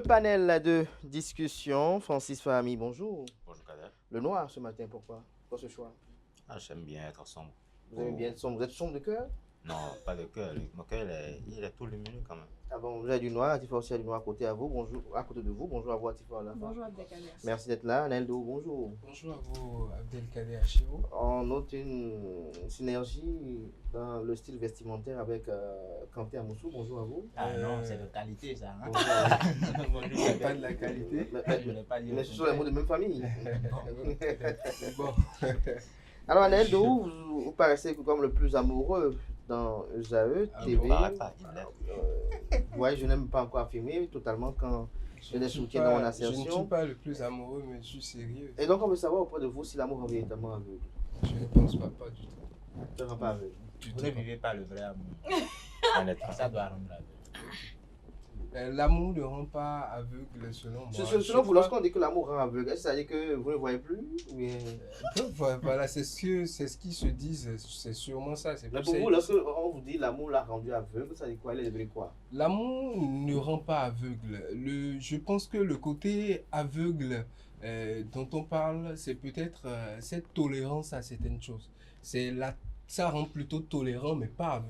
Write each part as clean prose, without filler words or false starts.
Le panel de discussion, Francis Fahmy, bonjour. Bonjour Kader. Le noir ce matin, pourquoi? Pourquoi ce choix? J'aime bien être sombre. Vous aimez bien être sombre? Vous êtes sombre de cœur? Non, pas de cœur. Mon cœur, il est tout lumineux quand même. Ah bon, vous avez du noir, Atifa aussi a du noir à côté à vous. Bonjour, à côté de vous. Bonjour à vous, Atifa. Bonjour Abdelkader. Merci d'être là. Neldo, bonjour. Bonjour à vous, Abdelkader Achiro. On note une synergie dans le style vestimentaire avec Kanté Amoussou. Bonjour à vous. Ah non, c'est de qualité ça. Hein? Bonjour à vous. Bonjour, C'est pas de la qualité. je n'ai pas dit. Mais ce sont les mots de même famille. Bon. Alors, Neldo, vous paraissez comme le plus amoureux dans Jae Il TV. ne paraît pas, il l'est. Ouais, je n'aime pas encore affirmer totalement quand je les soutiens dans mon Je ne assertion. suis pas le plus amoureux, mais je suis sérieux. Et donc, on veut savoir auprès de vous si l'amour est véritablement aveugle. Je ne pense pas du tout. Ça ne rend pas aveugle. Vous ne vivez pas le vrai amour. Honnêtement. Ça doit rendre aveugle. L'amour ne rend pas aveugle selon moi. Selon vous, lorsqu'on dit que l'amour rend aveugle, est-ce que ça veut dire que vous ne voyez plus ou bien... Voilà, c'est ce qu'ils se disent, c'est sûrement ça. Mais pour vous, lorsqu'on vous dit l'amour l'a rendu aveugle, ça veut dire quoi? Il est devenu quoi? L'amour ne rend pas aveugle. Je pense que le côté aveugle dont on parle, c'est peut-être cette tolérance à certaines choses. Ça rend plutôt tolérant, mais pas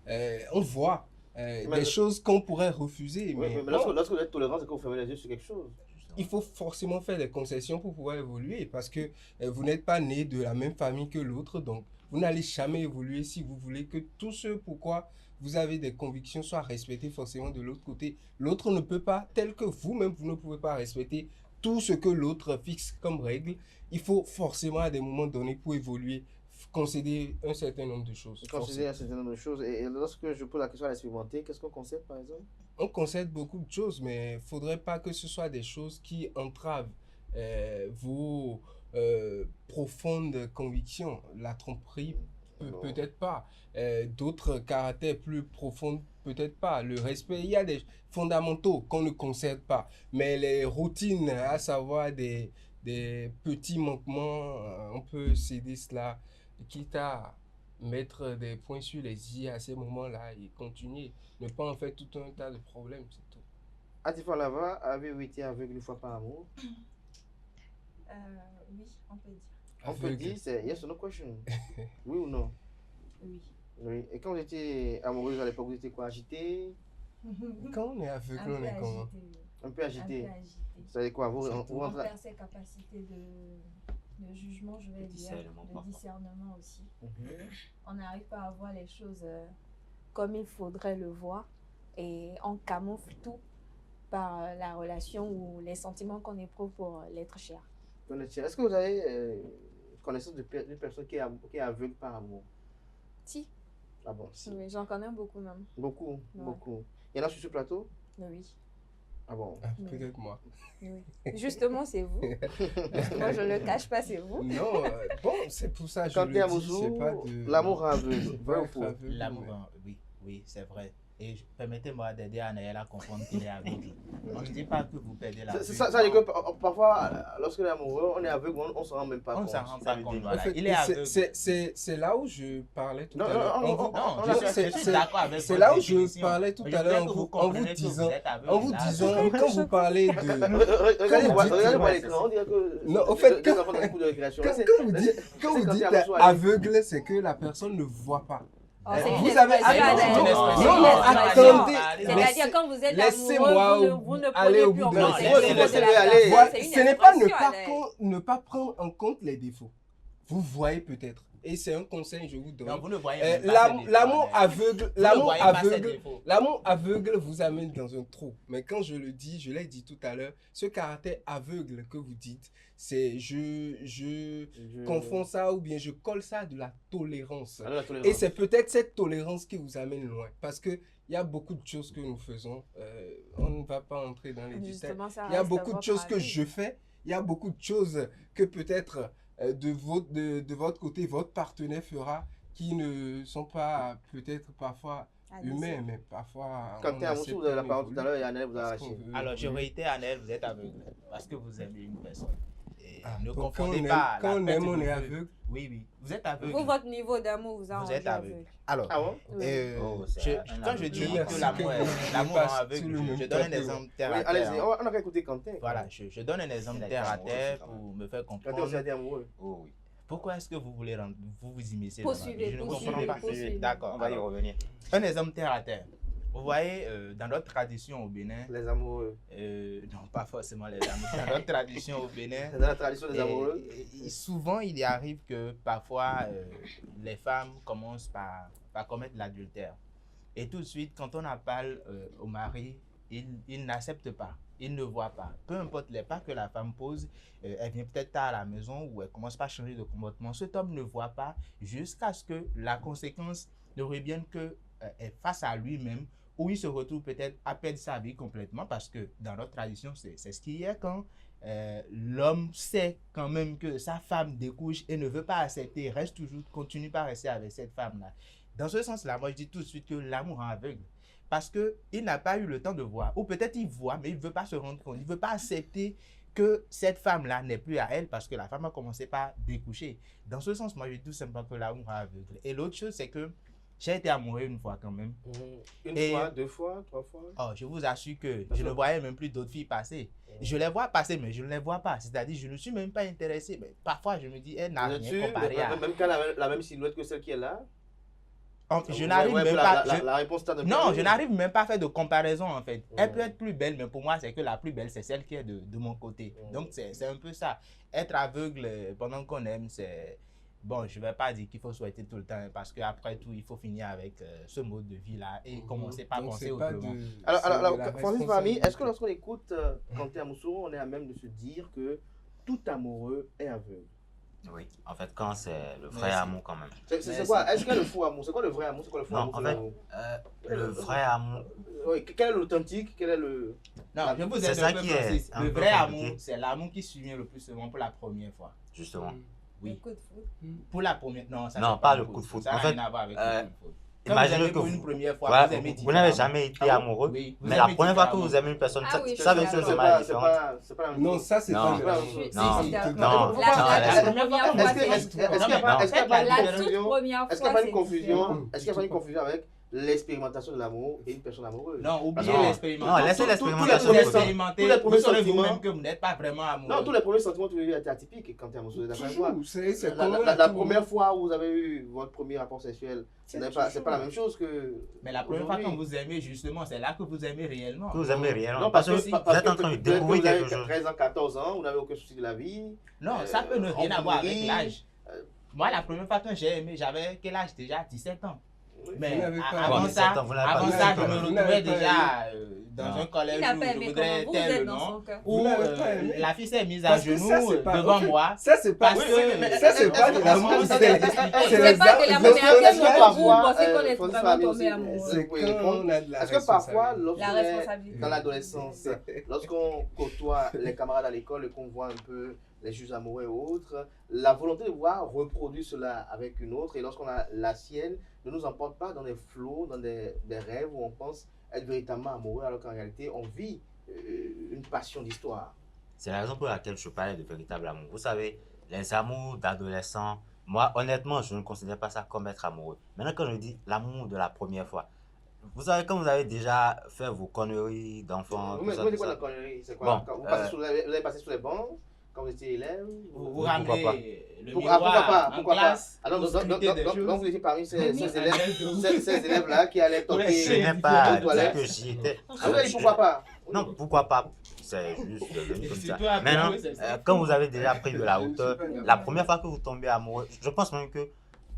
aveugle. On voit des choses qu'on pourrait refuser. Oui, mais lorsque vous êtes tolérant, c'est que vous fermez les yeux sur quelque chose. Il faut forcément faire des concessions pour pouvoir évoluer parce que vous n'êtes pas né de la même famille que l'autre, donc vous n'allez jamais évoluer si vous voulez que tout ce pourquoi vous avez des convictions soient respectées forcément de l'autre côté. L'autre ne peut pas, tel que vous-même, vous ne pouvez pas respecter tout ce que l'autre fixe comme règle. Il faut forcément à des moments donnés pour évoluer, concéder un certain nombre de choses. Concéder un certain nombre de choses. Et lorsque je pose la question à l'expérimenté, qu'est-ce qu'on concède par exemple? On concède beaucoup de choses, mais il ne faudrait pas que ce soit des choses qui entravent vos profondes convictions. La tromperie, peut-être pas. D'autres caractères plus profonds, peut-être pas. Le respect, il y a des fondamentaux qu'on ne concède pas. Mais les routines, à savoir des petits manquements, on peut céder cela, quitte à mettre des points sur les i à ces moments-là et continuer. Ne pas en faire tout un tas de problèmes, c'est tout. Atifa Lava, avez-vous été aveugle une fois par amour? Oui, on peut dire. On peut dire, c'est yes or no question. Oui ou non? Oui. Oui. Et quand vous étiez amoureuse à l'époque, vous étiez quoi, agité? Quand on est aveugle, on est comment? Un peu agité. Un peu agité. Ça veut dire quoi? Vous On rentrez... perd ses capacités de jugement, je vais dire, de discernement aussi. On n'arrive pas à voir les choses comme il faudrait le voir et on camoufle tout par la relation ou les sentiments qu'on éprouve pour l'être cher. Est-ce que vous avez connaissance d'une personne qui est aveugle par amour? Si. Ah bon, si. Oui, j'en connais beaucoup même. Beaucoup, Ouais. beaucoup. Il y en a sur ce plateau? Oui. Ah bon? Peut-être moi. Oui. Justement, c'est vous. Moi, je ne le cache pas, c'est vous. Non, bon, c'est pour ça que je Quand le t'es dis, amoureux, c'est pas de... l'amour rend aveugle, vrai ou Être faux? aveugle, L'amour, oui, c'est vrai. Et permettez-moi d'aider Anaël à comprendre qu'il est aveugle. On ne dit pas que vous perdez la vue. Ça veut dire que parfois, lorsque on est amoureux, on est aveugle, on ne s'en rend même pas On ne compte. s'en rend pas compte. En Voilà. fait, Il est aveugle. c'est là où je parlais tout Non, à l'heure. non, Non, on je suis d'accord avec C'est votre là où je définition. parlais tout Mais je à l'heure voudrais que vous en vous compreniez que disant, vous êtes aveugle, en vous là. disant, quand vous parlez de... Regardez-moi l'écran, on dirait que... Non, au fait, des enfants dans le coup de récréation. Quand vous dites aveugle, c'est que la personne ne voit pas. Oh, Vous c'est avez... une expression, Non, Anaël. attendez. C'est-à-dire quand vous êtes Laissez-moi amoureux, vous ne aller prenez au plus bout en de compte la les chose. défauts de la Laissez-le personne. aller. C'est une Ce n'est pas expression, ne pas prendre en compte les défauts. Vous voyez peut-être. Et c'est un conseil que je vous donne. Non, vous ne voyez même pas ses défauts, L'amour Anaël. aveugle, Vous ne voyez pas ses aveugle, défauts. l'amour aveugle vous amène dans un trou. Mais quand je le dis, je l'ai dit tout à l'heure, ce caractère aveugle que vous dites, c'est je confonds ça ou bien je colle ça à de la tolérance. Alors, la tolérance. Et c'est peut-être cette tolérance qui vous amène loin. Parce que il y a beaucoup de choses que nous faisons. On ne va pas entrer dans les détails. Justement, ça Il y a reste beaucoup de votre choses que avis. je fais. Il y a beaucoup de choses que peut-être de votre côté, votre partenaire fera qui ne sont pas peut-être parfois humains, mais parfois... Quand t'es amoureux, vous avez la parole tout à l'heure et Anaël vous a parce qu'on arraché. veut Alors, je évoluer. réitère, Anaël, vous êtes aveugle parce que vous aimez une personne. Et ne Donc, confondez quand pas on la aime, perte on de est vue. aveugle. Oui, oui. Vous êtes aveugle. Vous, votre niveau d'amour vous a Vous rendu êtes aveugle. aveugle. Alors, Ah bon? quand je dis Merci que l'amour que rend vous aveugle, passez je le donne un même exemple terre Oui, à allez-y, terre. on a qu'à écouter Quentin. Voilà, je donne un exemple Il a été terre à amoureux terre aussi, quand pour me faire Quentin aussi a comprendre. été amoureux. Oh oui. Pourquoi est-ce que vous voulez vous immiscer dans ma vie? Poursuivez, Je ne poursuivez, comprends pas. poursuivez. D'accord. On va y Alors, revenir. un exemple terre à terre. Vous voyez, dans notre tradition au Bénin, Les amoureux. non pas forcément les amoureux, dans notre tradition au Bénin, Dans la tradition des amoureux. souvent il y arrive que parfois les femmes commencent par commettre l'adultère. Et tout de suite, quand on en parle au mari, il n'accepte pas, il ne voit pas. Peu importe les pas que la femme pose, elle vient peut-être tard à la maison ou elle commence pas à changer de comportement. Cet homme ne voit pas jusqu'à ce que la conséquence ne revienne que face à lui-même, où il se retrouve peut-être à perdre sa vie complètement, parce que dans notre tradition, c'est ce qu'il y a quand l'homme sait quand même que sa femme découche et ne veut pas accepter, reste toujours, continue pas à rester avec cette femme-là. Dans ce sens-là, moi je dis tout de suite que l'amour rend aveugle. Parce qu'il n'a pas eu le temps de voir. Ou peut-être il voit, mais il ne veut pas se rendre compte. Il ne veut pas accepter que cette femme-là n'est plus à elle parce que la femme a commencé par découcher. Dans ce sens, moi je dis tout simplement que l'amour rend aveugle. Et l'autre chose, c'est que j'ai été amoureux une fois quand même. Une Et- fois, deux fois, trois fois. Oh, je vous assure que je ne voyais même plus d'autres filles passer. Je les vois passer, mais je ne les vois pas. C'est-à-dire, je ne suis même pas intéressé. Mais parfois, je me dis, elle n'a Vous êtes rien sûr? comparé à... Même qu'elle a la même silhouette que celle qui est là. Je n'arrive Ouais, même la- pas... la- la réponse t'a donné. Non, je n'arrive même pas à faire de comparaison en fait. Elle peut Ouais. être plus belle, mais pour moi, c'est que la plus belle, c'est celle qui est de mon côté. Ouais. Donc, c'est un peu ça. Être aveugle pendant qu'on aime, c'est... Bon, je ne vais pas dire qu'il faut souhaiter tout le temps, parce qu'après tout, il faut finir avec ce mode de vie-là et commencer par Donc, penser c'est pas autrement. Alors, de la Francis Fami, est-ce que responsabilité. lorsqu'on écoute Quentin Amoussou, on est à même de se dire que tout amoureux est aveugle? Oui. En fait, quand c'est le vrai Merci. amour quand même. C'est Merci. quoi? Est-ce qu'il y a le faux amour? C'est quoi le vrai amour? C'est quoi le faux Non, amour? en c'est fait, l'amour? le vrai amour, Oui, quel est l'authentique? Quel est le. Non, je vous C'est aide ça un peu, qui est Francis. un Le peu vrai compliqué. amour, c'est l'amour qui survient le plus souvent pour la première fois. justement. Oui. Le coup de foudre. Pour la première... Non, ça Non, c'est pas le le coup de foudre. Ça n'a En fait, rien à voir avec le coup de foudre. Quand vous Imaginez aimez que pour une première fois, voilà, vous aimez vous n'avez différemment. jamais été Ah bon? amoureux, Oui, vous mais la aimez première fois que différemment. vous aimez une personne, Ah ça, oui, ça je veut suis dire que d'accord. c'est différent. C'est pas la même Non, chose. ça, c'est Non. pas la même Je- chose. si, Non. c'est d'accord. Non. La Non, première fois, Est-ce que- c'est est-ce qu'il y a différent. pas- Non. est-ce qu'il y a pas La une toute confusion? première Est-ce qu'il n'y a fois, pas une c'est confusion? différent. Est-ce qu'il n'y a pas une confusion avec l'expérimentation de l'amour et une personne amoureuse? Non, oubliez Non. l'expérimentation. Non, laissez Tous l'expérimentation les de côté. expérimentés, Tous les premiers vous saurez sentiments. vous-même que vous n'êtes pas vraiment amoureux. Non, tous les premiers sentiments que vous avez eu étaient atypiques quand tu es amoureux. D'accord avec moi? Toujours, c'est La commun. la tout. première fois où vous avez eu votre premier rapport sexuel, c'est pas la même chose que. Mais la première fois aujourd'hui. quand vous aimez, justement, c'est là que vous aimez réellement. Que vous aimez rien. Non, Parce que parce vous que êtes en train de peut-être que découvrir vous avez quelque chose. 13 ans, 14 ans, vous n'avez aucun souci de la vie. Non, ça peut ne rien on avoir avec rit, l'âge. Moi, la première fois que j'ai aimé, j'avais quel âge déjà? 17 ans. Oui. Mais Vous n'avez pas- avant Bon, ça, 17 ans, vous n'avez pas avant de ça, je temps. me Vous retrouvais n'avez pas déjà dans Non. un collège Il n'a où pas je aimé voudrais comment vous tel êtes le dans nom, son cœur. où Vous n'avez pas aimé. la fille s'est mise à Parce que genoux ça, c'est pas- devant ok. moi. Ça, c'est pas. Parce que Ça, c'est pas de l'amour. Comment C'est c'est C'est pas de la les première Est-ce que fois parfois, vous pensez qu'on est Francis vraiment Fami tombé aussi, amoureux. C'est vous pouvez quand répondre. on a de la Est-ce que parfois, responsabilité. lorsqu'on La est responsabilité. dans l'adolescence, lorsqu'on côtoie les camarades à l'école et qu'on voit un peu les juges amoureux et autres, la volonté de voir reproduire cela avec une autre, et lorsqu'on a la sienne, ne nous emporte pas dans des flots, dans des rêves où on pense être véritablement amoureux, alors qu'en réalité, on vit une passion d'histoire. C'est la raison pour laquelle je parlais de véritable amour. Vous savez, les amours d'adolescents, moi, honnêtement, je ne considère pas ça comme être amoureux. Maintenant, quand je dis l'amour de la première fois, vous savez, quand vous avez déjà fait vos conneries d'enfant, Vous tout ça, mettez tout quoi la ça. connerie? C'est quoi? Bon, Quand vous avez passé sous les bancs quand vous étiez élève? Vous Pourquoi pas? ramenez le Pourquoi miroir en pourquoi pas? classe, Alors, vous scrutez des donc choses. vous étiez parmi ces Oui. élèves-là qui allaient Ce toquer. n'est pas aux toilettes. dire que j'y étais. Ah oui, pourquoi pas? Non, pourquoi pas? C'est juste venu comme C'est ça. toi, Maintenant, oui, c'est ça. quand vous avez déjà pris de la hauteur, la première fois que vous tombez amoureux, je pense même que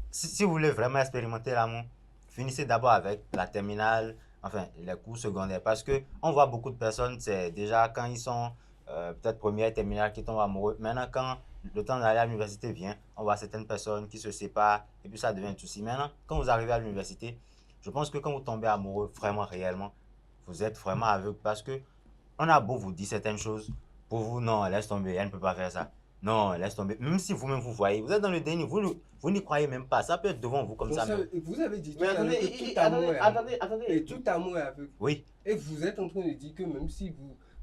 si vous voulez vraiment expérimenter l'amour, finissez d'abord avec la terminale, enfin les cours secondaires. Parce que on voit beaucoup de personnes, c'est déjà quand ils sont peut-être première, terminale, qui tombent amoureux. Maintenant, quand le temps d'aller à l'université vient, on voit certaines personnes qui se séparent et puis ça devient un souci. Maintenant, quand vous arrivez à l'université, je pense que quand vous tombez amoureux vraiment réellement, vous êtes vraiment aveugle parce que on a beau vous dire certaines choses, pour vous, non, laisse tomber, elle ne peut pas faire ça. Non, laisse tomber. Même si vous-même vous voyez, vous êtes dans le déni, vous n'y croyez même pas. Ça peut être devant vous comme ça. Mais... Vous avez dit tout Mais à l'heure attendez, que tout amour est aveugle. attendez. Et tout amour est aveugle. Oui, Et vous êtes en train de dire que même si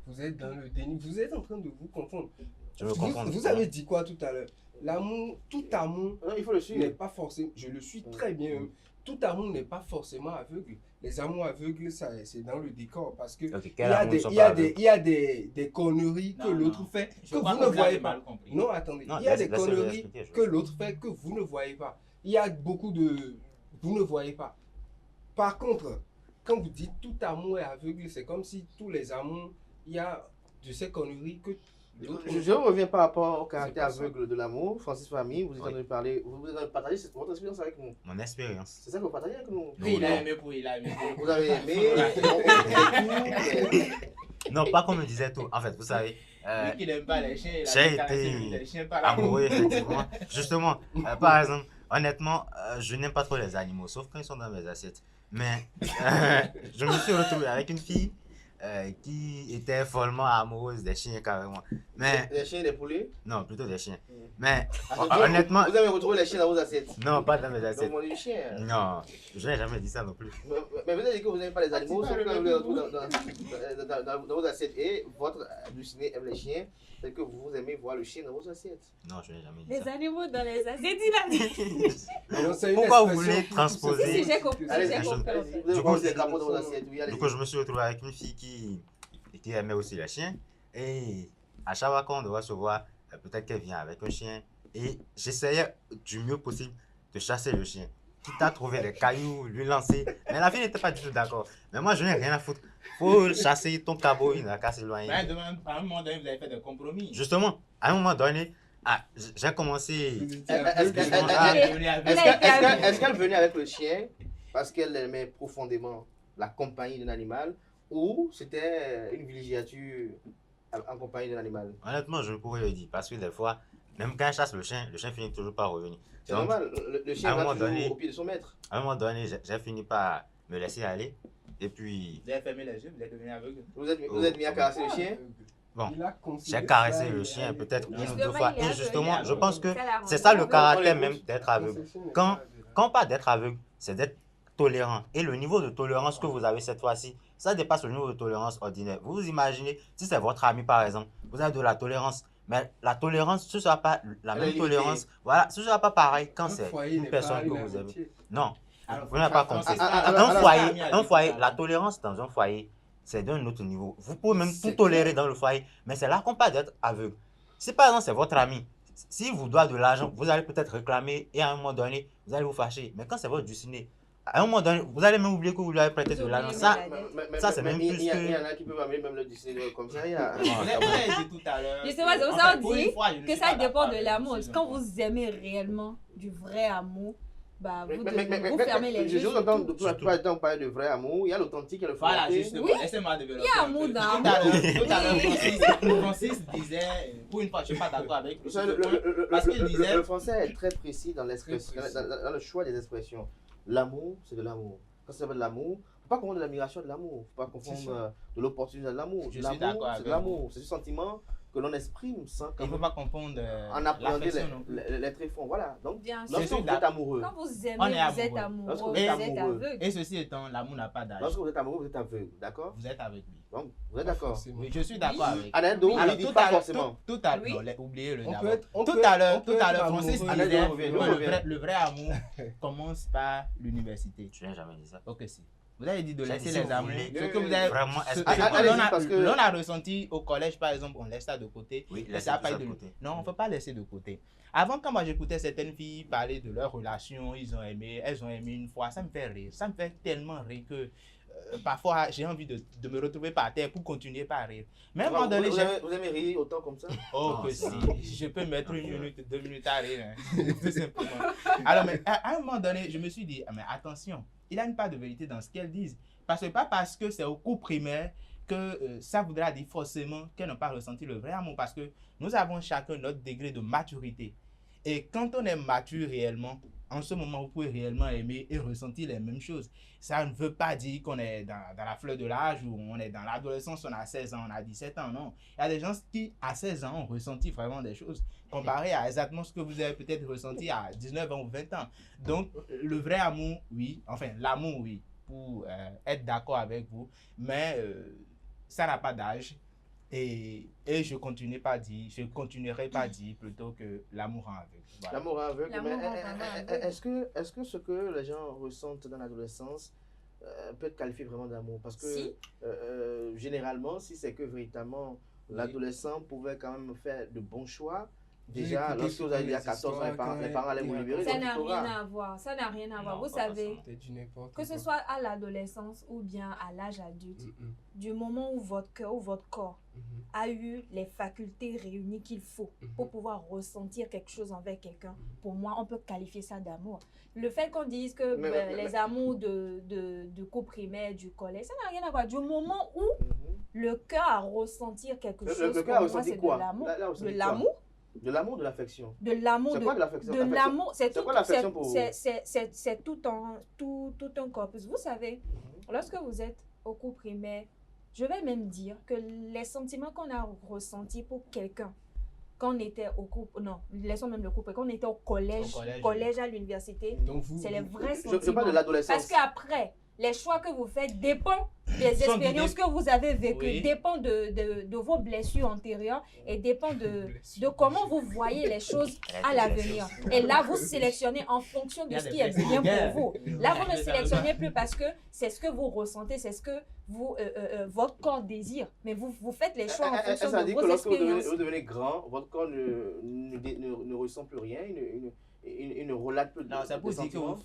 vous êtes dans le déni, vous êtes en train de vous confondre. je me comprends. Vous avez dit quoi tout à l'heure? L'amour, tout amour Non, il faut le n'est suivre. pas forcément, je le suis très bien même, tout amour n'est pas forcément aveugle. Les amours aveugles, c'est dans le décor parce que Ok, il y quel a amour des, ne sont il y pas a des, aveugles? il y a des conneries que Non, l'autre non. fait Je que crois vous que ne vous voyez l'avez pas. mal compris. Non, attendez, Non, il y a des laissez-le conneries expliquer, je que vois. l'autre fait que vous ne voyez pas. Il y a beaucoup de... Vous ne voyez pas. Par contre, quand vous dites tout amour est aveugle, c'est comme si tous les amours, il y a de ces conneries que l'autre... Je reviens par rapport au caractère pas ça. aveugle de l'amour. Francis Famille, vous êtes en train Oui. de parler, vous êtes en train de partager votre expérience avec nous. Mon expérience. C'est ça que vous partagez avec nous. Oui, il a aimé pour, il a aimé pour. Vous avez aimé, on dit tout, Non, pas comme me disait tout. En fait, vous savez, Lui qui n'aime pas les chiens, il a j'ai dit caresser été les chiens par la amoureux, effectivement. Justement, par exemple, honnêtement, je n'aime pas trop les animaux, sauf quand ils sont dans mes assiettes. Mais je me suis retrouvé avec une fille qui était follement amoureuse des chiens, carrément. Mais, les chiens et les poulets. non, plutôt des chiens. Mm. Mais, Ah, honnêtement, Vous avez retrouvé les chiens dans vos assiettes. non, pas dans mes Donc, assiettes. mon du chien. Non, je n'ai jamais dit ça non plus. Mais vous avez dit que vous n'aimez pas les animaux, c'est sauf pas que le vous les retrouvez même dans vos assiettes. Et votre halluciné aime les chiens, c'est que vous aimez voir le chien dans vos assiettes. Non, je n'ai jamais dit Les ça. animaux dans les assiettes, il a dit. Alors, c'est une Pourquoi vous expression voulez qui- transposer- Si, j'ai compris, Allez, j'ai allez, compris. en allez-y, fait. vous avez Du voir coup, les capots dans vos assiettes. Oui, Du allez-y. coup, je me suis retrouvé avec une fille qui aimait aussi les chiens. Et à chaque fois qu'on devait se voir, peut-être qu'elle vient avec un chien. Et j'essayais du mieux possible de chasser le chien. Quitte à trouver des cailloux, lui lancer. Mais la fille n'était pas du tout d'accord. Mais moi, je n'ai rien à foutre. Faut chasser ton cabot, il n'a qu'à s'éloigner. Mais à un moment donné, vous avez fait des compromis. Justement, à un moment donné, j'ai commencé. Vous étiez Est-ce aveugle. est-ce qu'elle venait avec le chien parce qu'elle aimait profondément la compagnie d'un animal ou c'était une villégiature en compagnie d'un animal? Honnêtement, je pourrais le dire. Parce que des fois, même quand elle chasse le chien finit toujours par revenir. C'est Donc, normal, le à chien un va moment toujours donné- au pied de son maître. à un moment donné, j'ai fini par me laisser aller. Et puis, Vous avez fermé les yeux, vous êtes devenu aveugle. Vous êtes mis à caresser le chien? Bon, Il a considéré j'ai caressé ça, le il chien a- peut-être une ou Justement, deux fois. il est Et justement, aveugle. je pense que Ça la c'est rend ça le aveugle. caractère On même l'écoute. d'être aveugle. Concession n'est Quand- pas aveugle. Quand pas d'être aveugle, c'est d'être tolérant. Et le niveau de tolérance que vous avez cette fois-ci, ça dépasse le niveau de tolérance ordinaire. Vous vous imaginez, si c'est votre ami par exemple, vous avez de la tolérance. Mais la tolérance, ce ne sera pas la Elle même est limitée. tolérance. Voilà, ce ne sera pas pareil quand Un c'est foyer une n'est personne pas que une vous aimez. amitié. Non, Alors, vous n'avez pas Francis, compris. alors, Un alors, foyer, alors, un foyer, la tolérance dans un foyer, c'est d'un autre niveau. Vous pouvez même C'est tout tolérer dans le foyer, mais c'est là qu'on parle d'être aveugle. Si par exemple c'est votre ami, s'il vous doit de l'argent, vous allez peut-être réclamer et à un moment donné, vous allez vous fâcher. Mais quand c'est votre dîner, à un moment donné, vous allez même oublier que vous lui avez prêté de Vous l'argent. oubliez Ça, même ça, c'est même il plus y que- en a qui peuvent amener même le Disney comme ça. Il y a... Vous avez dit tout à l'heure. Justement, c'est pour en ça fait, qu'on pour une dit fois, je ne que suis ça pas dépend d'accord de avec l'amour. vous, Quand vous aimez réellement du vrai amour, bah, vous, Mais vous fermez les je yeux. vous entends sur tout. la plupart du temps parler de vrai amour. Il y a l'authentique et le Voilà, flatté. justement, Oui. laissez-moi développer. Il y a un amour peu. dans Tout à l'heure, Francis disait, pour une fois, je ne suis pas d'accord avec lui. Vous savez, Parce qu'il disait- le français est très précis dans l'expression, Très précis. dans le choix des expressions. L'amour, c'est de l'amour. Quand ça veut de l'amour, faut pas confondre de l'admiration de l'amour. Faut pas C'est confondre ça. de l'opportunité de l'amour. Je suis L'amour, d'accord c'est avec de l'amour. C'est du sentiment que l'on exprime sans Il ne faut pas confondre en appréhender l'affection non plus. les tréfonds. Voilà. Donc, Bien sûr. lorsque suis vous êtes d'accord. amoureux, Quand vous aimez, On est vous êtes amoureux. amoureux, Lorsque vous vous êtes êtes amoureux. aveugle. Et ceci étant, l'amour n'a pas d'âge. lorsque vous êtes amoureux, vous êtes aveugle. D'accord? Vous êtes avec lui. Donc, vous êtes Pas d'accord? forcément. Oui, je suis d'accord Oui. avec. Annette, donc, Alors, ne dites tout pas à l'heure, forcément. tout à l'heure, Oui. non, oubliez-le On d'abord. peut être- on Tout peut- à on l'heure, peut tout à être l'heure, Francis amoureux. disait Allez, reviens, que reviens. le vrai amour commence par l'université. Je n'ai jamais dit ça. Ok, si. Vous avez dit de J'ai laisser dit, si les vous amours. voulez Ce que vous avez vraiment ce espérer- que Allez-y, l'on a- parce que- l'on a ressenti au collège, par exemple, on laisse ça de côté. Oui, Et laissez ça a tout pas ça été de de- côté. Non, on ne peut pas laisser de côté. Avant, quand moi j'écoutais certaines filles parler de leur relation, elles ont aimé une fois, ça me fait rire. Ça me fait tellement rire que parfois j'ai envie de me retrouver par terre pour continuer par rire. Mais à un moment donné, Vous aimez rire autant comme ça? oh, Non, que ça, si, je peux mettre 1 minute, 2 minutes à rire, hein. Tout simplement. Alors, mais à un moment donné, je me suis dit, ah, mais attention, il y a une part de vérité dans ce qu'elles disent. Parce que pas parce que c'est au cours primaire que ça voudra dire forcément qu'elles n'ont pas ressenti le vrai amour. Parce que nous avons chacun notre degré de maturité. Et quand on est mature réellement, en ce moment, vous pouvez réellement aimer et ressentir les mêmes choses. Ça ne veut pas dire qu'on est dans la fleur de l'âge ou on est dans l'adolescence, on a 16 ans, on a 17 ans, non. Il y a des gens qui, à 16 ans, ont ressenti vraiment des choses comparé à exactement ce que vous avez peut-être ressenti à 19 ans ou 20 ans. Donc, le vrai amour, oui. Enfin, l'amour, oui, pour être d'accord avec vous. Mais ça n'a pas d'âge. Et je continuerai pas dire plutôt que l'amour rend aveugle. Voilà. L'amour aveugle. L'amour Mais rend vraiment aveugle. est-ce que ce que les gens ressentent dans l'adolescence peut être qualifié vraiment d'amour? Parce que Si. généralement, si c'est que véritablement l'adolescent pouvait quand même faire de bons choix, déjà, écouté lorsque vous avez à 14 ans, les parents allaient vous libérer. Ça donc n'a il faudra. rien à voir. Ça n'a rien à voir. Non, Vous pas savez, forcément. C'est du n'importe que ce quoi. soit à l'adolescence ou bien à l'âge adulte, du moment où votre cœur ou votre corps a eu les facultés réunies qu'il faut pour pouvoir ressentir quelque chose envers quelqu'un, pour moi, on peut qualifier ça d'amour. Le fait qu'on dise que les amours de cours primaire, du collège, ça n'a rien à voir. Du moment où le cœur a ressenti quelque chose, Le cœur a pour moi, ressenti c'est quoi? de l'amour. Là, De ressenti quoi? l'amour. De l'amour, de l'affection. De l'amour. C'est quoi de l'affection? De l'amour. C'est quoi l'affection pour vous? C'est tout un corpus. Vous savez, lorsque vous êtes au cours primaire, je vais même dire que les sentiments qu'on a ressentis pour quelqu'un, quand on était au cours, non, laissons même le cours, quand on était au collège, à l'université, Donc vous, c'est les vrais Je sentiments. parle de l'adolescence. Parce qu'après, les choix que vous faites dépendent des expériences que vous avez vécues, dépendent de vos blessures antérieures et dépendent de comment vous voyez les choses à l'avenir. Et là, vous sélectionnez en fonction de ce qui est bien pour vous. Là, vous ne sélectionnez plus parce que c'est ce que vous ressentez, c'est ce que votre corps désire. Mais vous faites les choix en fonction Ça de dit vos que lorsque expériences. vous devenez grand, votre corps ne ressent plus rien, il ne relate plus de Non, c'est pour dire que sentiments.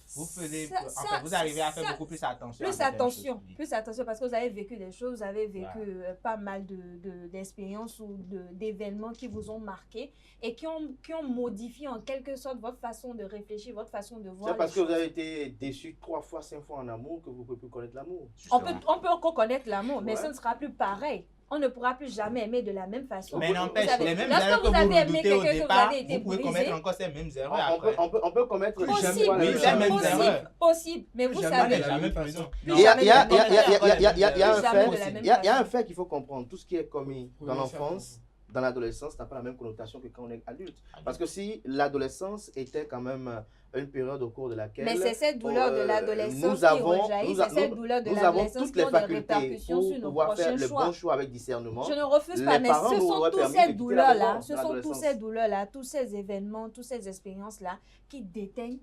vous arrivez à faire beaucoup plus attention. Plus attention parce que vous avez vécu des choses, vous avez vécu pas mal d'expériences ou d'événements qui vous ont marqué et qui ont modifié en quelque sorte votre façon de réfléchir, votre façon de voir. C'est parce que vous avez été déçu 3 fois, 5 fois en amour que vous ne pouvez plus connaître l'amour. On peut encore connaître l'amour, mais ce ne sera plus pareil. On ne pourra plus jamais aimer de la même façon. Mais n'empêche, les mêmes lorsque erreurs que vous avez vous aimé redoutez au quelqu'un que vous départ, avez été vous pouvez brisé, commettre encore ces mêmes erreurs après. On peut commettre possible, mais vous savez. Jamais prudent. Il y a un fait qu'il faut comprendre. Tout ce qui est commis dans l'enfance, dans l'adolescence, n'a pas la même connotation que quand on est adulte. Parce que si l'adolescence était quand même une période au cours de laquelle... Mais c'est cette douleur de l'adolescence qui rejaillit, c'est cette douleur de l'adolescence qui ont des répercussions sur nos prochains choix. Bons choix avec discernement. Je ne refuse pas, mais ce sont toutes ces douleurs-là, tous ces événements, toutes ces expériences-là qui déteignent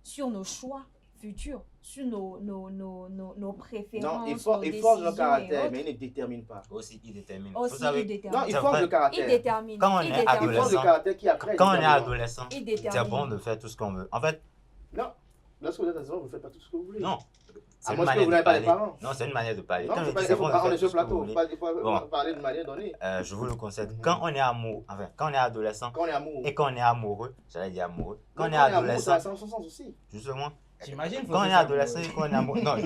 sur nos choix futurs, sur nos préférences, non, il forge le caractère, mais il ne détermine pas. Aussi, il détermine. Aussi, vous savez, il détermine. Non, il forge le caractère. Il détermine. Quand on est Il forge le adolescent, caractère qui après... quand on est adolescent, Il c'est détermine. bon de faire tout ce qu'on veut. En fait, non, lorsque vous êtes adolescent, vous ne faites pas tout ce que vous voulez. non. À moins que vous n'avez pas les parents. Non, c'est une manière de parler. Non, Quand c'est je pas dis c'est bon de on faire est tout sur ce que vous plateau, voulez. il faut parler de manière donnée. Je vous le concède. Quand on est quand on est adolescent Quand on est amoureux. et quand on est amoureux, j'allais dire amoureux. Quand on est amoureux, adolescent, ça a son sens aussi. justement, J'imagine. quand on est adolescent et qu'on est amoureux, non,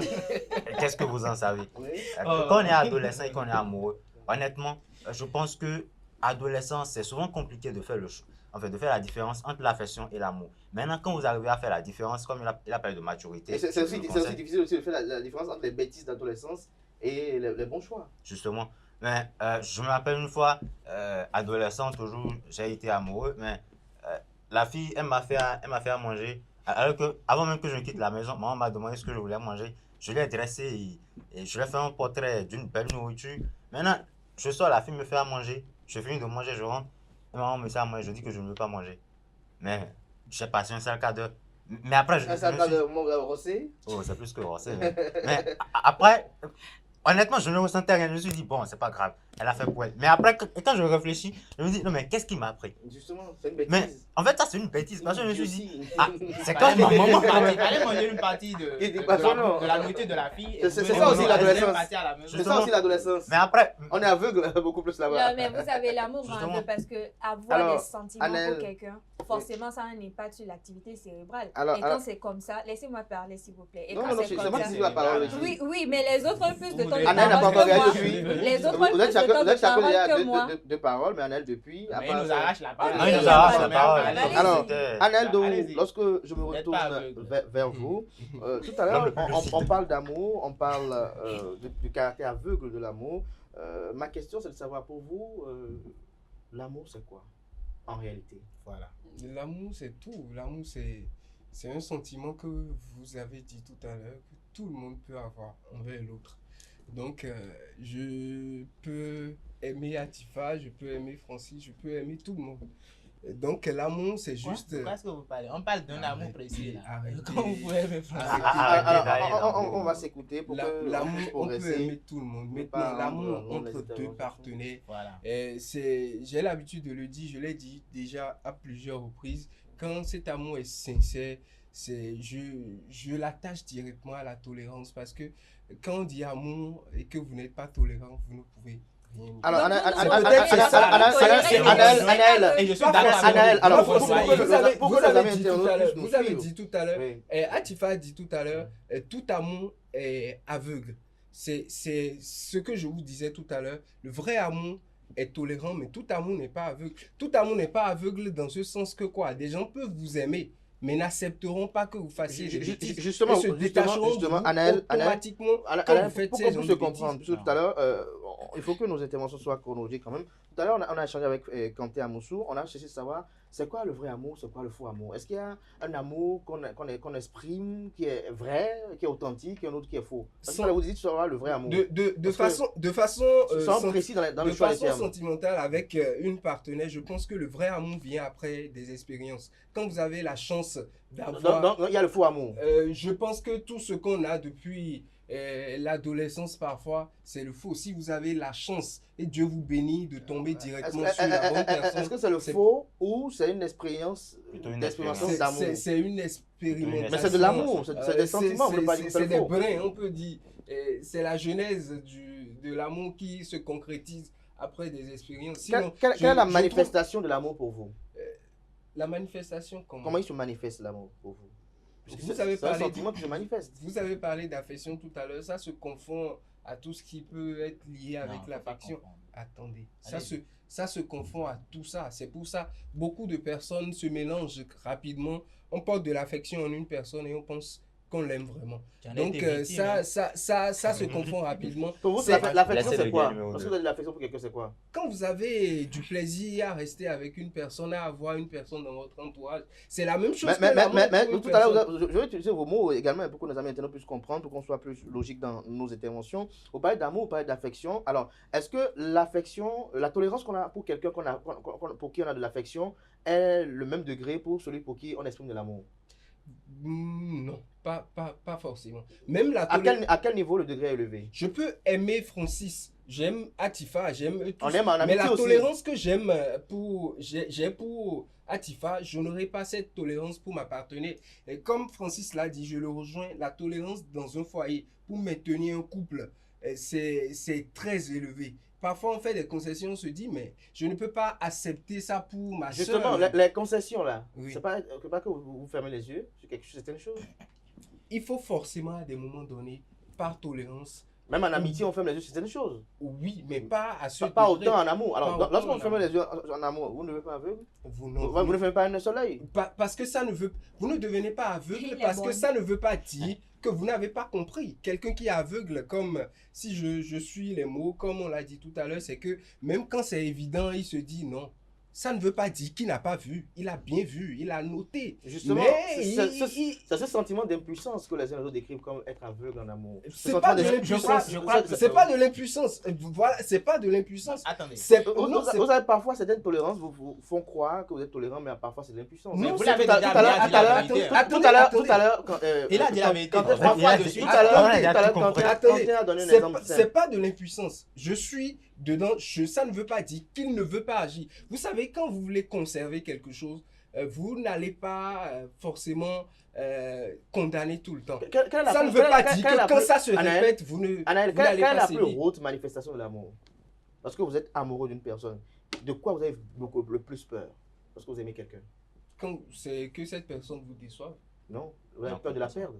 qu'est-ce que vous en savez? Oui. Quand on est adolescent et qu'on est amoureux, honnêtement, je pense que adolescent, c'est souvent compliqué de faire de faire la différence entre l'affection et l'amour. Maintenant, quand vous arrivez à faire la différence, comme il a parlé de maturité, Et c'est aussi difficile aussi de faire la différence entre les bêtises d'adolescence et les bons choix. justement. Mais je me rappelle une fois, adolescent, toujours, j'ai été amoureux, mais la fille, elle m'a fait à manger. Alors que, avant même que je quitte la maison, maman m'a demandé ce que je voulais manger. Je l'ai dressé et je lui ai fait un portrait d'une belle nourriture. Maintenant, je sors, la fille me fait à manger. Je finis de manger, je rentre. Et maman me fait à manger, je dis que je ne veux pas manger. Mais j'ai passé un sale quart d'heure. Mais après, Un sale quart d'heure rossé. Oh, c'est plus que rossé. Mais après, honnêtement, je ne ressentais rien. Je me suis dit, bon, c'est pas grave. Elle a fait pour elle. Mais après, quand je réfléchis, je me dis, non, mais qu'est-ce qui m'a pris? Justement, c'est une bêtise. Mais en fait, ça, c'est une bêtise. Parce que je me suis dit, ah, c'est Quand quand ma maman. allez manger une partie de la nourriture de la fille. C'est ça aussi l'adolescence. C'est C'est ça aussi l'adolescence. Mais après, On est aveugle beaucoup plus là-bas. Non, mais vous savez, l'amour rend Justement. aveugle parce que avoir Alors, des sentiments Annelle. pour quelqu'un, forcément, ça a un impact sur l'activité cérébrale. Alors, et quand c'est comme ça, laissez-moi parler, s'il vous plaît. Et Non, quand non, c'est c'est comme moi ça, qui dis la parole. oui, mais les autres ont plus de temps de Annelle n'a pas parole encore que moi. réagi depuis. Les autres ont Vous plus êtes de temps de chacun parole déjà que moi. de parole, mais Annelle depuis. Mais il nous arrache la parole. il nous arrache la parole. Allez-y. Alors, C'était- Annelle, Allez-y. lorsque je me N'êtes pas retourne aveugle. vers vous, tout à l'heure, L'homme le plus on parle d'amour, on parle du caractère aveugle de l'amour. Ma question, c'est de savoir pour vous, l'amour, c'est quoi en réalité? Voilà. L'amour, c'est tout. L'amour, c'est un sentiment que vous avez dit tout à l'heure, que tout le monde peut avoir envers l'autre. Donc, je peux aimer Atifa, je peux aimer Francis, je peux aimer tout le monde. Donc, l'amour, c'est juste... Pourquoi est-ce que vous parlez? On parle d'un amour précis, là. Arrêtez. Comment vous pouvez aimer Francis? On va s'écouter pour que l'amour, on peut progresser. aimer tout le monde. Mais Maintenant, pas l'amour entre les entre deux interventions. partenaires, Voilà. j'ai l'habitude de le dire, je l'ai dit déjà à plusieurs reprises, quand cet amour est sincère, je l'attache directement à la tolérance parce que quand on dit amour et que vous n'êtes pas tolérant, vous ne pouvez rien dire. Alors, Et je suis d'accord avec alors, vous. pour que les amis internautes puissent nous Vous avez suivre. dit tout à l'heure, Oui. Atifa a dit tout à l'heure, tout amour est aveugle. C'est ce que je vous disais tout à l'heure. Le vrai amour est tolérant, mais tout amour n'est pas aveugle. Tout amour n'est pas aveugle dans ce sens que quoi? Des gens peuvent vous aimer, mais n'accepteront pas que vous fassiez des bêtises. Justement, Et se détacheront de vous automatiquement quand vous faites pour ces qu'on genres puisse se de comprendre, bêtises. parce que tout à l'heure, il faut que nos interventions soient chronologiques quand même. Tout à l'heure, on a échangé avec Kanté Amoussou, on a cherché à savoir c'est quoi le vrai amour, c'est quoi le faux amour. Est-ce qu'il y a un amour qu'on exprime qui est vrai, qui est authentique, et un autre qui est faux? Parce que vous dites savoir le vrai amour. De façon Sans précis dans le choix des termes. sentimentale avec une partenaire, je pense que le vrai amour vient après des expériences. Quand vous avez la chance d'avoir... Donc, il y a le faux amour. Je pense que tout ce qu'on a depuis l'adolescence parfois, c'est le faux. Si vous avez la chance et Dieu vous bénit de tomber directement sur la bonne personne. Est-ce que c'est le faux ou c'est une expérience d'expérimentation d'amour? C'est une expérimentation. Mais c'est de l'amour, c'est des sentiments, on ne peut pas dire que c'est C'est le des faux. brins, on peut dire. C'est la genèse de l'amour qui se concrétise après des expériences. Sinon, Quelle est la je manifestation de l'amour pour vous? La manifestation, Comment il se manifeste l'amour pour vous? Vous avez C'est un parlé sentiment qui se manifeste. Vous avez parlé d'affection tout à l'heure, ça se confond à tout ce qui peut être lié avec l'affection. Attendez, ça se confond à tout ça. C'est pour ça beaucoup de personnes se mélangent rapidement. On porte de l'affection en une personne et on pense qu'on l'aime vraiment. Donc ça se confond rapidement. Pour vous, l'affection Laissez c'est le quoi? gars numéro Parce que deux. vous avez de l'affection pour quelqu'un, c'est quoi? Quand vous avez du plaisir à rester avec une personne, à avoir une personne dans votre entourage, c'est la même chose que l'amour Mais pour une tout à l'heure, personne. je vais utiliser vos mots également pour que nos amis internautes puissent comprendre, pour qu'on soit plus logique dans nos interventions. Vous parlez d'amour, vous parlez d'affection. Alors, est-ce que l'affection, la tolérance qu'on a pour quelqu'un pour qui on a de l'affection est le même degré pour celui pour qui on exprime de l'amour? Non, pas forcément. Même la À quel niveau le degré est élevé? Je peux aimer Francis, j'aime Atifa, j'aime eux tous. On aime en Mais amitié la aussi. tolérance que j'ai pour Atifa, je n'aurai pas cette tolérance pour ma partenaire. Et comme Francis l'a dit, je le rejoins, la tolérance dans un foyer pour maintenir un couple, c'est très élevé. Parfois, on fait des concessions, on se dit, mais je ne peux pas accepter ça pour ma Justement, soeur. les concessions là, Oui. c'est pas que vous fermez les yeux sur certaines choses. Il faut forcément à des moments donnés, par tolérance, Même en amitié, on ferme les yeux sur certaines choses. oui, mais pas à ce Pas degré. autant en amour. Alors, Pas autant lorsqu'on en ferme amour. les yeux en amour, vous ne devez pas aveugle. Vous Vous ne fermez pas un soleil. Parce que ça ne veut... Vous ne devenez pas aveugle Il est parce que bon. ça ne veut pas dire que vous n'avez pas compris. Quelqu'un qui est aveugle, comme si je suis les mots, comme on l'a dit tout à l'heure, c'est que même quand c'est évident, il se dit non. Ça ne veut pas dire qu'il n'a pas vu. Il a bien vu, il a noté. Justement, Mais c'est ce sentiment d'impuissance que les uns et les autres décrivent comme être aveugle en amour. c'est pas de je crois l'impuissance. que C'est pas de l'impuissance. Voilà, c'est pas de l'impuissance. Attendez. Vous avez parfois certaines tolérances vous font croire que vous êtes tolérant, mais parfois c'est de l'impuissance. Non, vous c'est l'avez tout à déjà l'heure, dit la vérité. tout à l'heure, Il a dit la vérité. Quand Il a dit- tout à l'heure, Attendez, il a tout compris. Quentin a donné un exemple C'est simple. pas de l'impuissance. Je suis dedans. Ça ne veut pas dire qu'il ne veut pas agir. Vous savez, quand vous voulez conserver quelque chose, vous n'allez pas forcément condamner tout le temps. Ça ne veut pas dire que quand ça se répète, vous Anaël, quelle n'allez est pas la plus sévir. haute manifestation de l'amour? Parce que vous êtes amoureux d'une personne. De quoi vous avez le plus peur? Parce que vous aimez quelqu'un. Quand c'est que cette personne vous déçoive. Non? Vous avez peur de la perdre.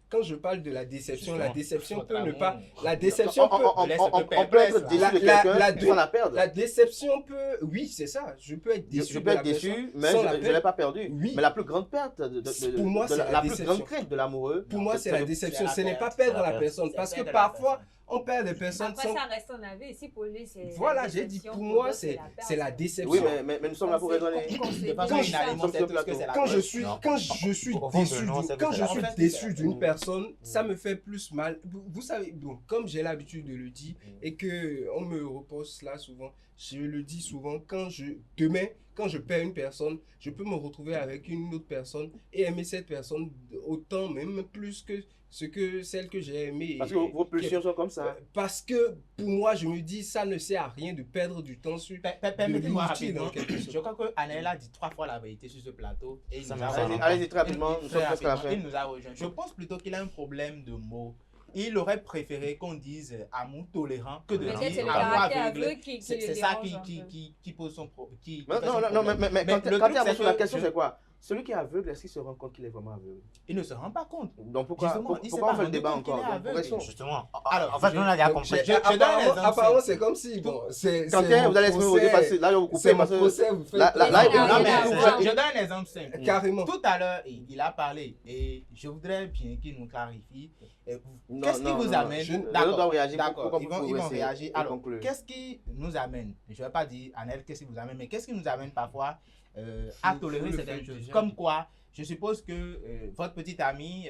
Quand je parle de la déception, la Justement, déception votre peut ne amour. pas. La déception peut. On laisse peut un peu être perplexe, déçu là. de quelqu'un La- sans la perdre. La déception peut. Oui, c'est ça. Je peux être déçu. Je de peux la être déçu, personne mais sans je la ne l'ai perdre. pas perdu. Oui. Mais la plus grande perte, Pour moi, c'est la plus déception. grande crainte de l'amoureux. Pour moi, c'est la déception. c'est Ce la n'est pas perte, perdre c'est la la perte. personne. C'est Parce que perdre la parfois, personne. On perd des personnes Après, ça reste un avis. Si pour lui, c'est. Voilà, j'ai dit, pour moi, c'est la déception. Oui, mais nous sommes là pour raisonner. De façon unanime, on sait tous que c'est la Quand je cause. suis, Non. quand je suis Au fond de déçu, nous, c'est que quand c'est je la suis cause. déçu d'une personne, ça me fait plus mal. Vous savez, bon, comme j'ai l'habitude de le dire et que on me repose là souvent, je le dis souvent, demain, quand je perds une personne, je peux me retrouver avec une autre personne et aimer cette personne autant, même plus que celle que j'ai aimée. Parce que vos pulsions sont comme ça. Parce que pour moi, je me dis, ça ne sert à rien de perdre du temps sur. Permettez-moi l'inutile, rapidement. en quelque sorte. Je crois que Anaël a dit 3 fois la vérité sur ce plateau. Et il Ça nous me a semble. rejoint. Allez-y très rapidement, nous sommes presque à la fin. Il nous a rejoint. Je pense plutôt qu'il a un problème de mots. Il aurait préféré qu'on dise amour tolérant que de Peut-être dire c'est le amour caractère aveugle. aveugle qui C'est le ça dérange un peu. qui pose son problème. Mais quand tu le es truc, c'est sur la que question, je- c'est quoi? Celui qui est aveugle, est-ce qu'il se rend compte qu'il est vraiment aveugle? Il ne se rend pas compte. Donc pourquoi Justement, il s'est on pas fait le rendu débat compte qu'il encore? est Donc, pour aveugle. raison. Justement. Alors, En fait, je- on a déjà Donc, compris. je donne un exemple apparemment, simple. c'est comme si, bon, c'est Quentin, mon vous allez exprimer vos yeux parce que là, je vais vous c'est couper mon parce que procès, vous faites là, Non, Non, mais non, je donne un exemple simple. carrément. Tout à l'heure, il a parlé et je voudrais bien qu'il nous clarifie. Qu'est-ce qui vous amène? D'accord, dois réagir D'accord, pour ils qu'on vont puisse réagir. et Alors, conclure. qu'est-ce qui nous amène? Je ne vais pas dire, Anel, qu'est-ce qui vous amène, mais qu'est-ce qui nous amène parfois à tolérer le certaines faire choses? déjà. Comme quoi, je suppose que votre petite amie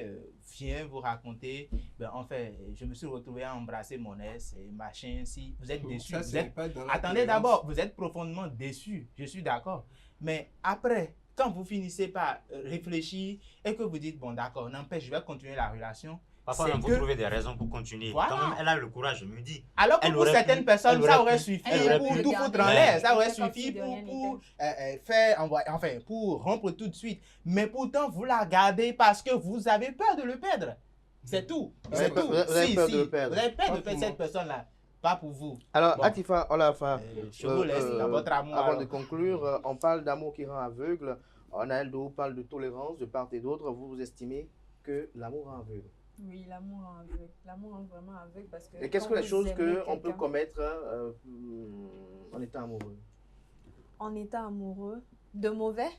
vient vous raconter, enfin, je me suis retrouvé à embrasser mon ex et machin. Si vous êtes déçu, Ça, vous c'est êtes pas dans la attendez tolérance. d'abord, vous êtes profondément déçu, je suis d'accord. Mais après, quand vous finissez par réfléchir et que vous dites, bon d'accord, n'empêche, je vais continuer la relation. Parfois, c'est on peut que- trouver des raisons pour continuer. Voilà. Quand même, elle a le courage, je me dis. Alors que Elle pour aurait certaines pu- personnes, elle ça aurait aurait pu- suffi elle aurait pour pu- tout foutre en garder. l'air. Ça aurait Elle fait comme suffi si de rien pour n'était. faire, enfin, pour rompre tout de suite. Mais pourtant, vous la gardez parce que vous avez peur de le perdre. C'est tout. Vous avez C'est peur- tout. vous avez peur de le perdre. Vous avez peur Pas de pour perdre moi. cette personne-là. Pas pour vous. Alors, Bon. Atifa, Olafa, Je vous laisse dans votre amour. avant alors. de conclure, on parle d'amour qui rend aveugle. Anaël Do parle de tolérance de part et d'autre. Vous estimez que l'amour rend aveugle. Oui, l'amour rend aveugle. L'amour rend vraiment aveugle parce que. Et qu'est-ce quand que les vous choses aimez qu'on peut quelqu'un commettre en étant amoureux? En étant amoureux, de mauvais,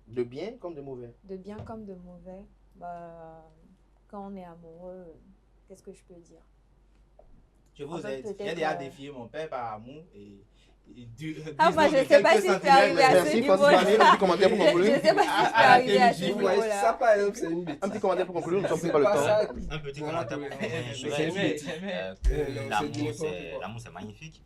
De bien comme de mauvais. de bien comme de mauvais, bah, quand on est amoureux, qu'est-ce que je peux dire? Je En vous fait, aide. J'ai peut-être, déjà défié mon père par amour et Ah, moi, je sais pas si je peux arriver à ce Merci, niveau-là. Francis Barnier, un petit commentaire pour Je conclure. sais pas si je peux À la arriver à ce télévision, Ouais, ça, niveau-là. par exemple, c'est une bêtise. Un petit commentaire pour conclure, nous sommes C'est plus pas le pas temps. ça. Un petit Voilà, commentaire pour tolérance. conclure. Je C'est vais une dire bêtise. que Non, c'est l'amour, n'importe quoi. l'amour, c'est magnifique.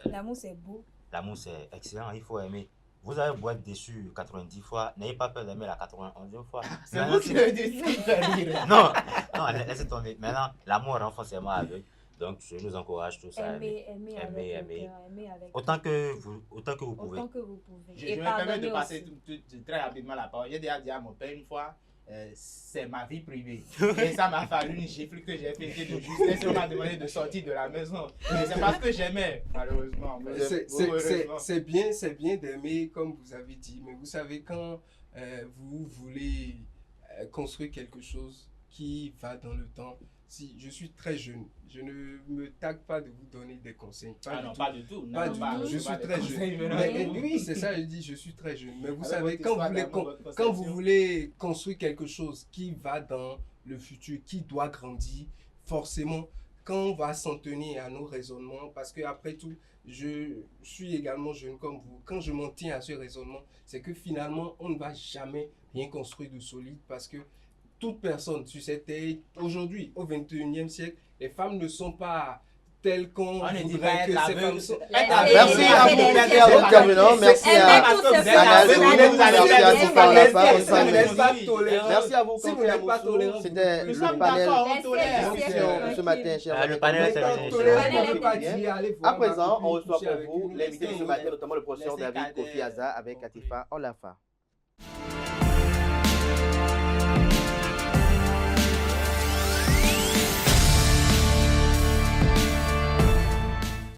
L'amour, c'est beau. L'amour, c'est excellent. Il faut aimer. Vous avez beau être déçu 90 fois, n'ayez pas peur d'aimer la 91e fois. C'est Maintenant, vous qui si- le dites, qui fait rire. Non, non, laissez tomber. Maintenant, l'amour rend forcément aveugle. Donc, je nous encourage tous à aimer. Aimer avec Aimer, le aimer. cœur, aimer avec Autant que vous pouvez. autant que vous pouvez. Je Et me permets de pardonnez passer aussi. très rapidement la parole. J'ai déjà dit à mon père une fois, c'est ma vie privée. Et ça m'a fallu une gifle que j'ai pété de justesse. On m'a demandé de sortir de la maison. Et c'est parce que j'aimais, malheureusement. Mais heureusement. C'est bien d'aimer, comme vous avez dit, mais vous savez, quand vous voulez construire quelque chose qui va dans le temps, si je suis très jeune, je ne me tague pas de vous donner des conseils. Ah non, pas du tout. Pas Non, du pas- tout. Je pas suis des très conseils, jeune. mais Mais, non. oui, c'est ça, je dis, je suis très jeune. Mais vous Avec savez, votre quand histoire vous, voulez, d'amour, votre quand conception. vous voulez construire quelque chose qui va dans le futur, qui doit grandir, forcément, quand on va s'en tenir à nos raisonnements, parce que après tout, je suis également jeune comme vous, quand je m'en tiens à ce raisonnement, c'est que finalement, on ne va jamais rien construire de solide parce que toute personne sur cette terre, aujourd'hui, au 21e siècle, les femmes ne sont pas telles qu'on On ne dit voudrait pas que être ces aveugle. femmes soient. Merci Et- à et- vous, et- merci et- à vous, et- intervenants. Merci Aimer à tout Parce ce que vous êtes faire, Anna, aveugle, vous ça êtes nous merci à aide. vous par la part, Si vous n'êtes pas tolérant, Merci à vous, si vous Quentin n'êtes pas Amoussou. tolérant, C'était Nous le sommes panel d'accord, on Laissez- tolère. laissez- discussion ce matin, chers Le amis. panel est Étant terminé. tolérant, Panel on ne est peut pas terminé. dire, allez À voir ma présent, copine on reçoit coucher pour avec vous une l'invité de ce Laissez- matin, notamment le professeur laissez David Kader Kofi Aza avec Atifa Olafa.